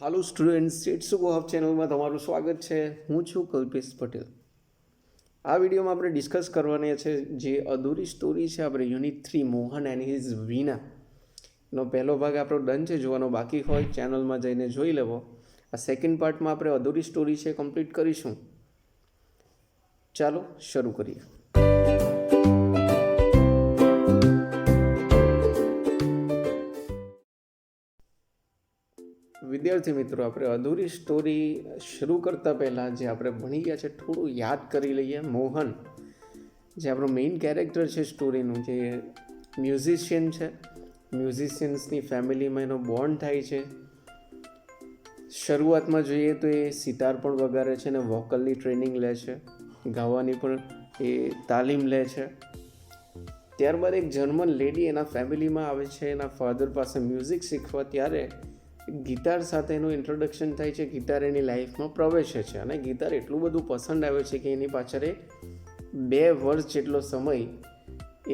Hello students, it's go of ચેનલમાં તમારું સ્વાગત છે. હું છું કલ્પેશ પટેલ. આ વિડીયોમાં આપણે ડિસ્કસ કરવાની છે જે અધૂરી સ્ટોરી છે આપણે યુનિટ 3 મોહન એન્ડ હિઝ વીના નો પહેલો ભાગ આપણો ડન છે. જોવાનો બાકી હોય ચેનલમાં જઈને જોઈ લેવો. આ સેકન્ડ પાર્ટમાં આપણે અધૂરી સ્ટોરી છે કમ્પ્લીટ કરીશું. ચાલો શરૂ કરીએ. વિદ્યાર્થી મિત્રો, આપણે અધૂરી સ્ટોરી શરૂ કરતાં પહેલાં જે આપણે ભણી ગયા છે થોડું યાદ કરી લઈએ. મોહન જે આપણો મેઇન કેરેક્ટર છે સ્ટોરીનું, જે મ્યુઝિશિયન છે, મ્યુઝિશિયન્સની ફેમિલીમાં એનો બોન્ડ થાય છે. શરૂઆતમાં જોઈએ તો એ સિતાર પણ વગાડે છે અને વોકલની ટ્રેનિંગ લે છે, ગાવાની પણ એ તાલીમ લે છે. ત્યારબાદ એક જર્મન લેડી એના ફેમિલીમાં આવે છે એના ફાધર પાસે મ્યુઝિક શીખવા. ત્યારે ગિટાર સાથેનું ઇન્ટ્રોડક્શન થાય છે, ગિટાર એની લાઈફમાં પ્રવેશે છે અને ગિટાર એટલું બધું પસંદ આવે છે કે એની પાછળ 2 વર્ષ જેટલો સમય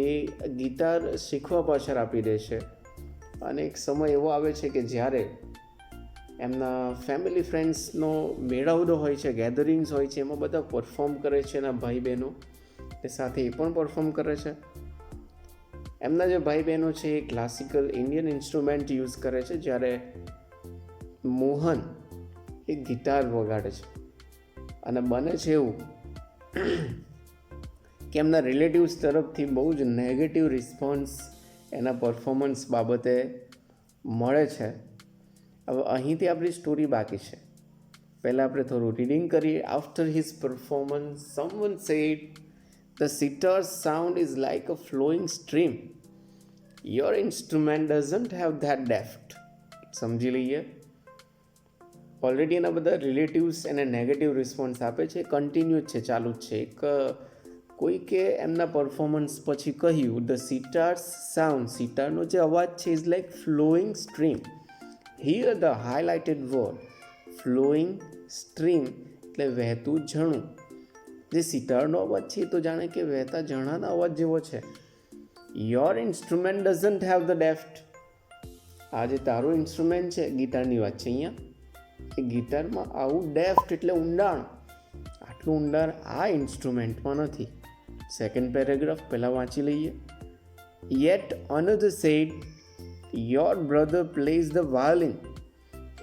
એ ગિટાર શીખવા પાછળ આપી દે છે. અને એક સમય એવો આવે છે કે જ્યારે એમના ફેમિલી ફ્રેન્ડ્સનો મેળાવડો હોય છે, ગેધરિંગ્સ હોય છે, એમાં બધા પરફોર્મ કરે છે. એના ભાઈ બહેનો તે સાથે એ પણ પરફોર્મ કરે છે. એમના જે ભાઈ બહેનો છે એ ક્લાસિકલ ઇન્ડિયન ઇન્સ્ટ્રુમેન્ટ યુઝ કરે છે, જ્યારે મોહન એ ગિટાર વગાડે છે. અને બને છે એવું કે એમના રિલેટિવ્સ તરફથી બહુ જ નેગેટિવ રિસ્પોન્સ એના પરફોર્મન્સ બાબતે મળે છે. હવે અહીંથી આપણી સ્ટોરી બાકી છે. પહેલાં આપણે થોડું રીડિંગ કરીએ. After his performance someone said, "The sitar's sound is like a flowing stream. Your instrument doesn't have that depth." સમજી લઈએ. ઓલરેડી એના બધા રિલેટિવ્સ એને નેગેટિવ રિસ્પોન્સ આપે છે, કન્ટિન્યુ છે, ચાલુ જ છે. કોઈકે એમના પરફોર્મન્સ પછી કહ્યું, "ધ સિટાર્સ સાઉન્ડ", સિટારનો જે અવાજ છે, is like flowing stream. Here the highlighted word flowing stream એટલે વહેતું ઝરણું. જે સિટારનો અવાજ છે એ તો જાણે કે વહેતા ઝરણાના અવાજ જેવો છે. Your instrument doesn't have the depth. આ જે તારું ઇન્સ્ટ્રુમેન્ટ છે, ગિટારની વાત છે અહીંયા, એ ગિટારમાં આવું ડેપ્થ એટલે ઊંડાણ, આટલું ઊંડાણ આ ઇન્સ્ટ્રુમેન્ટમાં નથી. સેકન્ડ પેરેગ્રાફ પહેલાં વાંચી લઈએ. Yet another said, "Your brother plays the violin.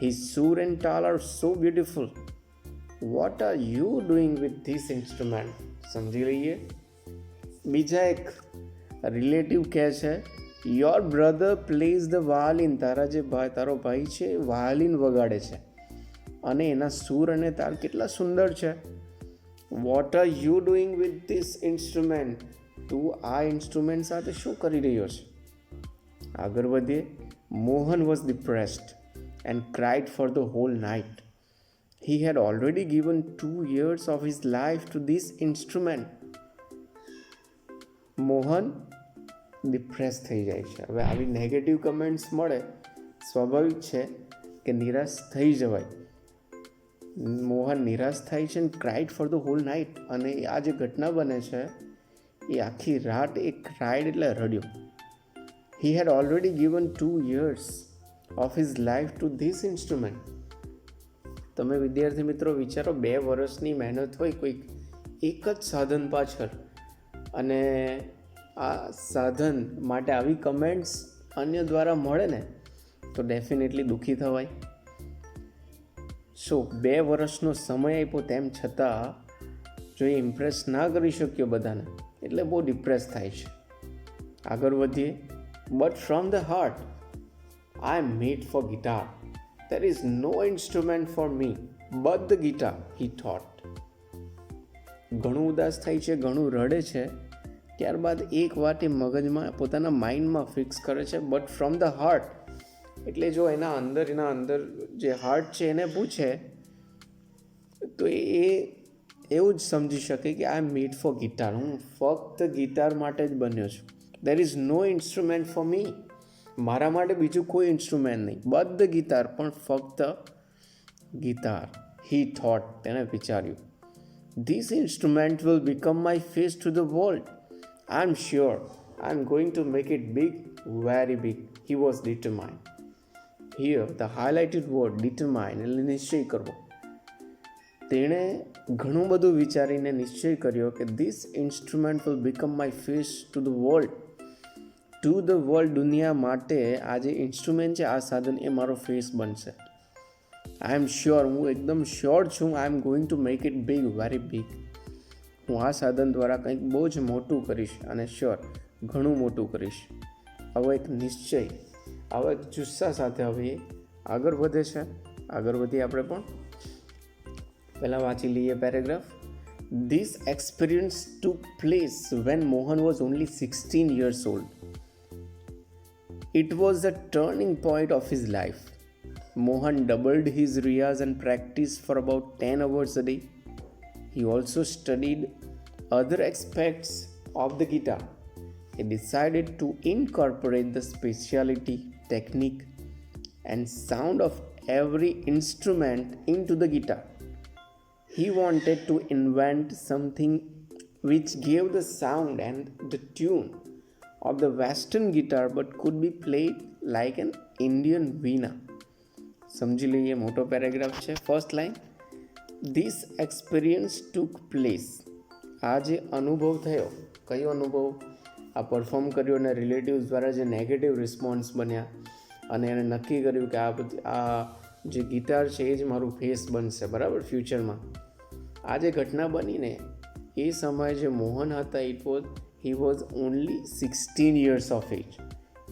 His sur and tal are so beautiful. What are you doing with this instrument?" સમજી લઈએ. બીજા એક રિલેટિવ કહે છે, "Your brother plays the violin." તારો ભાઈ છે વાયોલિન વગાડે છે અને એના સૂર અને તાલ કેટલા સુંદર છે. "What are you doing with this instrument?" તું આ ઇન્સ્ટ્રુમેન્ટ સાથે શું કરી રહ્યો છે? આગળ વધીએ. Mohan was depressed and cried for the whole night. He had already given 2 years of his life to this instrument. Mohan depress થઈ જાય છે. હવે આવી નેગેટિવ કમેન્ટ્સ મળે, સ્વાભાવિક છે કે નિરાશ થઈ જવાય. મોહન નિરાશ થાય છે અને cried for the whole night. અને આ જે ઘટના બને છે એ આખી રાત એ ક્રાઇડ એટલે રડ્યો. He had already given 2 years of his life to this instrument. તમે વિદ્યાર્થી મિત્રો વિચારો, 2 વર્ષની મહેનત હોય કોઈક એક જ સાધન પાછળ, અને આ સાધન માટે આવી કમેન્ટ્સ અન્ય દ્વારા મળે ને તો ડેફિનેટલી દુઃખી થવાય. સો 2 વર્ષનો સમય આપ્યો, તેમ છતાં જો એ ઇમ્પ્રેસ ના કરી શક્યો બધાને, એટલે બહુ ડિપ્રેસ થાય છે. આગળ વધીએ. "But from the heart, I am made for guitar. There is no instrument for me but the guitar," he thought. ઘણું ઉદાસ થાય છે, ઘણું રડે છે. ત્યારબાદ એક વાત એ મગજમાં પોતાના માઇન્ડમાં ફિક્સ કરે છે, બટ ફ્રોમ ધ હાર્ટ. એટલે જો એના અંદર જે હાર્ટ છે એને પૂછે તો એ એવું જ સમજી શકે કે આઈ એમ મેડ ફોર ગિટાર. હું ફક્ત ગિટાર માટે જ બન્યો છું. "There is no instrument for me." મારા માટે બીજું કોઈ ઇન્સ્ટ્રુમેન્ટ નહીં, બટ ધ ગિટાર, પણ ફક્ત ગિટાર. હી થોટ, તેણે વિચાર્યું. "This instrument will become my face to the world. I am sure I am going to make it big, very big." He was determined. Here the highlighted word determine એટલે નિશ્ચય કરવો. તેણે ઘણું બધું વિચારીને નિશ્ચય કર્યો કે this instrument will become my face to the world. દુનિયા માટે આ જે ઇન્સ્ટ્રુમેન્ટ છે, આ સાધન એ મારો ફેસ બનશે. આઈ એમ શ્યોર, હું એકદમ શ્યોર છું. I am going to make it big, very big. હું આ સાધન દ્વારા કંઈક બહુ જ મોટું કરીશ અને શ્યોર ઘણું મોટું કરીશ. આવો એક નિશ્ચય, આવો એક જુસ્સા સાથે હવે આગળ વધે છે. આગળ વધીએ આપણે પણ. પહેલાં વાંચી લઈએ paragraph. This experience took place when Mohan was only 16 years old. It was the turning point of his life. Mohan doubled his riyaz and practiced for about 10 hours a day. He also studied other aspects of the guitar. He decided to incorporate the specialty, technique, and sound of every instrument into the guitar. He wanted to invent something which gave the sound and the tune of the Western guitar but could be played like an Indian veena. સમજી લઈએ, મોટો paragraph છે. First line, this experience took place. આ જે અનુભવ થયો, કયો અનુભવ? આ પરફોર્મ કર્યો અને રિલેટિવ્સ દ્વારા જે નેગેટિવ રિસ્પોન્સ બન્યા અને એણે નક્કી કર્યું કે આ જે ગિટાર છે એ જ મારું ફેસ બનશે, બરાબર, ફ્યુચરમાં. આ જે ઘટના બનીને એ સમયે જે મોહન હતા, he was only 16 years of age.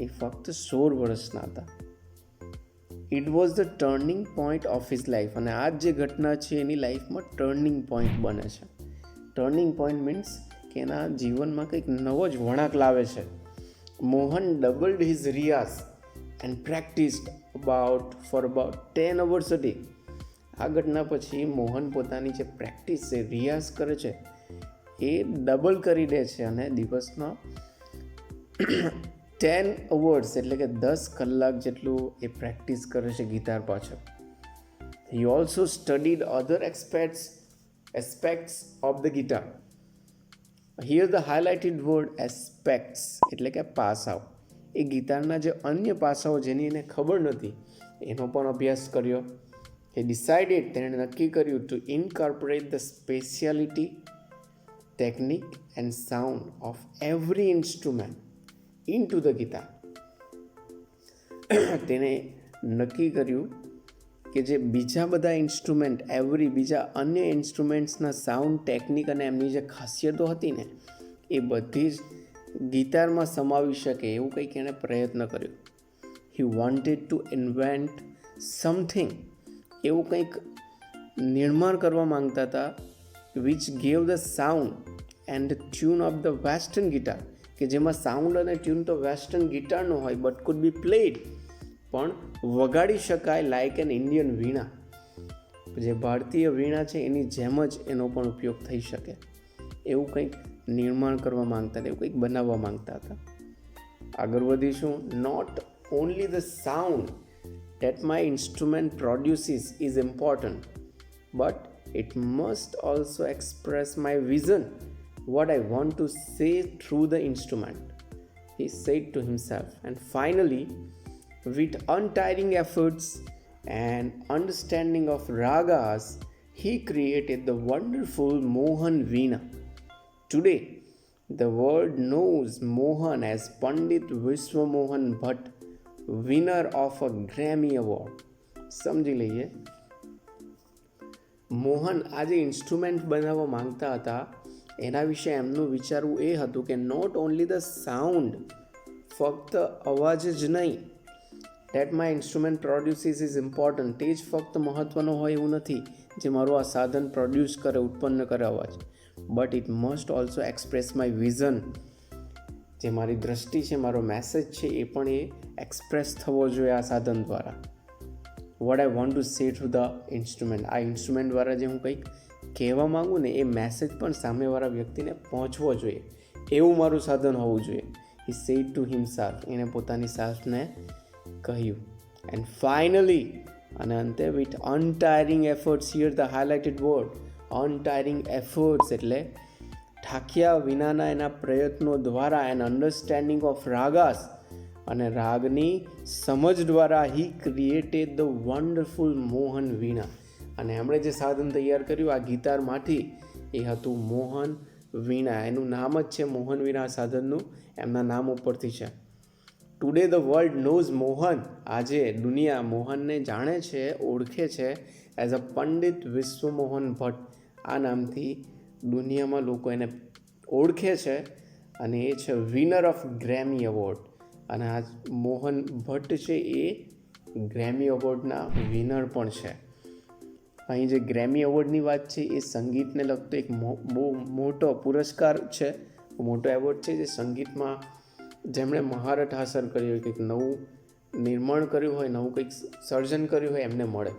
એ ફક્ત 16 વર્ષના હતા. It was the turning point of his life. અને આ જે ઘટના છે એની લાઈફમાં ટર્નિંગ પોઈન્ટ બને છે. ટર્નિંગ પોઈન્ટ મીન્સ કે એના જીવનમાં કંઈક નવો જ વળાંક લાવે છે. Mohan doubled his riyaz and practised for about 10 hours a day. આ ઘટના પછી મોહન પોતાની જે પ્રેક્ટિસ છે, રિયાઝ કરે છે, એ ડબલ કરી દે છે અને દિવસનો 10 hours એટલે કે 10 કલાક જેટલું એ પ્રેક્ટિસ કરે છે ગિટાર પાછળ. He also studied other aspects of the guitar. Here the highlighted word aspects એટલે કે પાસાઓ. એ ગિટારના જે અન્ય પાસાઓ જેની એને ખબર નથી એનો પણ અભ્યાસ કર્યો. He decided, તેણે નક્કી કર્યું, to incorporate the specialty, technique and sound of every instrument into the guitar. તેને નક્કી કર્યું કે જે બીજા બધા ઇન્સ્ટ્રુમેન્ટ, બીજા અન્ય ઇન્સ્ટ્રુમેન્ટ્સના સાઉન્ડ, ટેકનિક અને એમની જે ખાસિયતો હતી ને એ બધી જ ગિટારમાં સમાવી શકે એવું કંઈક એણે પ્રયત્ન કર્યો. He wanted to invent something, એવું કંઈક નિર્માણ કરવા માંગતા હતા, which gave the sound and the tune of the western guitar, કે જેમાં સાઉન્ડ અને ટ્યુન તો વેસ્ટર્ન ગિટારનો હોય બટ કુડ બી પ્લેડ, પણ વગાડી શકાય લાઇક એન ઇન્ડિયન વીણા, જે ભારતીય વીણા છે એની જેમ જ એનો પણ ઉપયોગ થઈ શકે. એવું કંઈક નિર્માણ કરવા માંગતા હતા, એવું કંઈક બનાવવા માંગતા હતા. આગળ વધીશું. Not only the sound that my instrument produces is important, but it must also express my vision, what I want to say through the instrument, he said to himself. And finally, with untiring efforts and understanding of ragas, he created the wonderful Mohan Veena. Today, the world knows Mohan as Pandit Vishwa Mohan Bhatt, winner of a Grammy Award. સમજી લઈએ. મોહન આ જે instrument બનાવવા માંગતા હતા એના વિશે એમનું વિચારવું એ હતું કે નોટ ઓનલી ધ સાઉન્ડ, ફક્ત અવાજ જ નહીં, that my instrument produces is important, તે જ ફક્ત મહત્ત્વનો હોય એવું નથી જે મારું આ સાધન પ્રોડ્યુસ કરે, ઉત્પન્ન કરે અવાજ, but it must also express my vision, જે મારી દ્રષ્ટિ છે, મારો મેસેજ છે એ પણ એ એક્સપ્રેસ થવો જોઈએ આ સાધન દ્વારા. What I want to say through the instrument, આ ઇન્સ્ટ્રુમેન્ટ દ્વારા જે હું કંઈક કહેવા માગું ને એ મેસેજ પણ સામેવાળા વ્યક્તિને પહોંચવો જોઈએ, એવું મારું સાધન હોવું જોઈએ. હી સેડ ટુ હિમસેલ્ફ, એણે પોતાની સેલ્ફને કહ્યું. એન્ડ ફાઇનલી, અને અંતે, with અનટાયરિંગ efforts, here the highlighted word અનટાયરિંગ efforts એટલે થાક્યા વિનાના એના પ્રયત્નો દ્વારા, એન્ડ અન્ડરસ્ટેન્ડિંગ ઓફ રાગાસ, અને રાગની સમજ દ્વારા હી ક્રિએટેડ ધ વન્ડરફુલ મોહન વીણા. અને એમણે જે સાધન તૈયાર કર્યું આ ગિટારમાંથી એ હતું મોહન વીણા. એનું નામ જ છે મોહન વીણા સાધનનું, એમના નામ ઉપરથી છે. Today the world knows Mohan. આજે દુનિયા મોહનને જાણે છે, ઓળખે છે એઝ અ પંડિત વિશ્વમોહન ભટ્ટ. આ નામથી દુનિયામાં લોકો એને ઓળખે છે અને એ છે વિનર ઓફ ગ્રેમી એવોર્ડ. અને આ મોહન ભટ્ટ છે એ ગ્રેમી એવોર્ડના વિનર પણ છે. અહીં જે ગ્રેમી એવોર્ડની વાત છે એ સંગીતને લગતો એક બહુ મોટો પુરસ્કાર છે, મોટો એવોર્ડ છે જે સંગીતમાં જેમણે મહારત હાંસલ કરી હોય, કંઈક નવું નિર્માણ કર્યું હોય, નવું કંઈક સર્જન કર્યું હોય એમને મળે.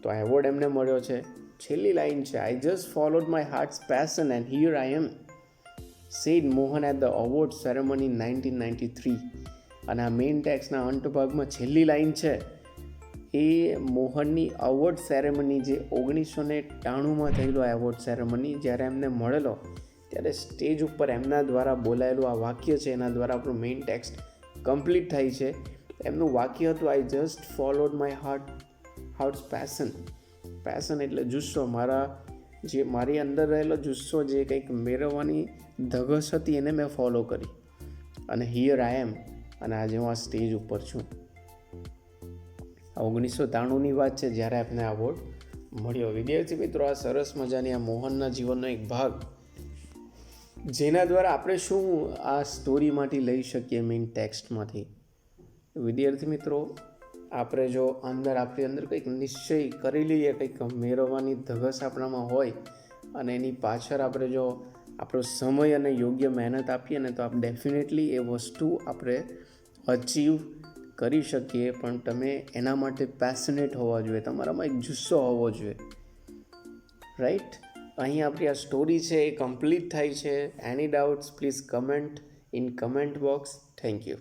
તો આ એવોર્ડ એમને મળ્યો છે. છેલ્લી લાઈન છે, I just followed my heart's passion and here I am, said Mohan at the award ceremony 1993. અને આ મેઇન ટેક્સના અંત ભાગમાં છેલ્લી લાઈન છે એ મોહનની અવોર્ડ સેરેમની જે 1993માં થયેલો એવોર્ડ સેરેમની જ્યારે એમને મળેલો ત્યારે સ્ટેજ ઉપર એમના દ્વારા બોલાયેલું આ વાક્ય છે, એના દ્વારા આપણું મેઇન ટેક્સ્ટ કમ્પ્લીટ થાય છે. એમનું વાક્ય હતું, આઈ just followed my heart's passion. Passion એટલે જુસ્સો, મારી અંદર રહેલો જુસ્સો, જે કંઈક મેળવવાની ધગશ હતી એને મેં ફોલો કરી. અને હિયર આઈ એમ, અને આજે હું આ સ્ટેજ ઉપર છું. 1993ની વાત છે જ્યારે આપને એવોર્ડ મળ્યો. વિદ્યાર્થી મિત્રો, આ સરસ મજાની આ મોહનના જીવનનો એક ભાગ, જેના દ્વારા આપણે શું આ સ્ટોરીમાંથી લઈ શકીએ મેઇન ટેક્સ્ટમાંથી. વિદ્યાર્થી મિત્રો, આપણે જો આપણી અંદર કંઈક નિશ્ચય કરી લઈએ, કંઈક મેળવવાની ધગશ આપણામાં હોય અને એની પાછળ આપણે જો આપણો સમય અને યોગ્ય મહેનત આપીએ ને તો આપણે ડેફિનેટલી એ વસ્તુ આપણે અચીવ કરી શકીએ. પણ તમે એના માટે પેશનેટ હોવા જોઈએ, તમારામાં એક જુસ્સો હોવો જોઈએ, રાઈટ. અહીં આપણી આ સ્ટોરી છે એ કમ્પ્લીટ થાય છે. Any doubts please comment in comment box. Thank you.